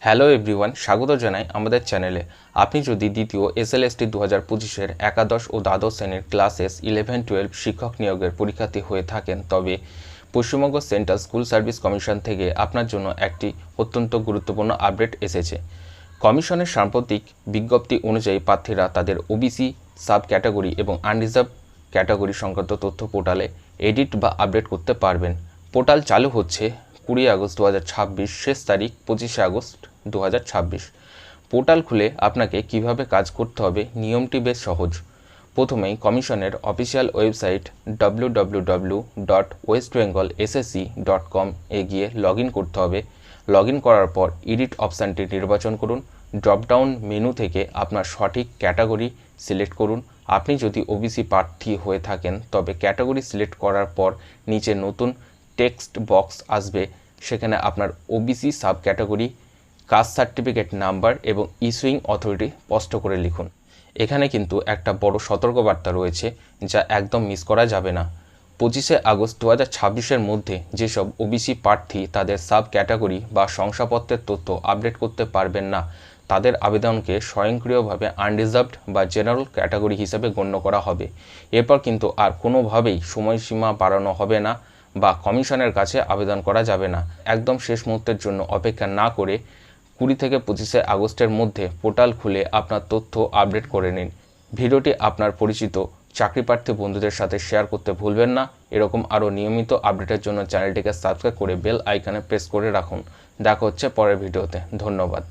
Hello everyone, স্বাগত জানাই আমাদের চ্যানেলে। আপনি যদি দ্বিতীয় এসএলএসটি 2025-এর একাদশ ও দ্বাদশ শ্রেণীর ক্লাসেস 11-12 শিক্ষক নিয়োগের পরীক্ষার্থী হয়ে থাকেন, তবে Paschimbanga central school service commission থেকে আপনার জন্য একটি অত্যন্ত গুরুত্বপূর্ণ আপডেট এসেছে। কমিশনের সাম্প্রতিক বিজ্ঞপ্তি অনুযায়ী প্রার্থীরা তাদের ওবিসি সাব ক্যাটাগরি এবং আনরিজার্ভ ক্যাটাগরি সংক্রান্ত তথ্য পোর্টালে এডিট বা আপডেট করতে পারবেন। পোর্টাল চালু হচ্ছে 20 আগস্ট 2026, শেষ তারিখ 25 আগস্ট 2026। পোর্টাল খুলে আপনাকে কিভাবে কাজ করতে হবে নিয়মটি বেশ সহজ। প্রথমেই কমিশনের অফিসিয়াল ওয়েবসাইট www.westbengalssc.com এ গিয়ে লগ ইন করতে হবে। লগ ইন করার পর এডিট অপশানটি নির্বাচন করুন। ড্রপডাউন মেনু থেকে আপনার সঠিক ক্যাটাগরি সিলেক্ট করুন। আপনি যদি ওবিসি প্রার্থী হয়ে থাকেন তবে ক্যাটাগরি সিলেক্ট করার পর নিচে নতুন টেক্সট বক্স আসবে, সেখানে আপনার OBC sub category, caste certificate number এবং ইস্যুইং অথরিটি স্পষ্ট করে লিখুন। এখানে কিন্তু একটা বড় সতর্কবার্তা রয়েছে, যা একদম মিস করা যাবে না। 25 আগস্ট 2026-এর মধ্যে যেসব ওবিসি প্রার্থী তাদের সাব ক্যাটাগরি বা শংসাপত্রের তথ্য আপডেট করতে পারবেন না, তাদের আবেদনকে স্বয়ংক্রিয়ভাবে আনরিজার্ভড বা জেনারেল ক্যাটাগরি হিসেবে গণ্য করা হবে। এরপর কিন্তু আর কোনোভাবেই সময়সীমা বাড়ানো হবে না বা কমিশনের কাছে আবেদন করা যাবে না। একদম শেষ মুহূর্তের জন্য অপেক্ষা না করে 20 থেকে 25 আগস্টের মধ্যে পোর্টাল খুলে আপনার তথ্য আপডেট করে নিন। ভিডিওটি আপনার পরিচিত চাকরিপ্রার্থী বন্ধুদের সাথে শেয়ার করতে ভুলবেন না। এরকম আরও নিয়মিত আপডেটের জন্য চ্যানেলটিকে সাবস্ক্রাইব করে বেল আইকনে প্রেস করে রাখুন। দেখা হচ্ছে পরের ভিডিওতে। ধন্যবাদ।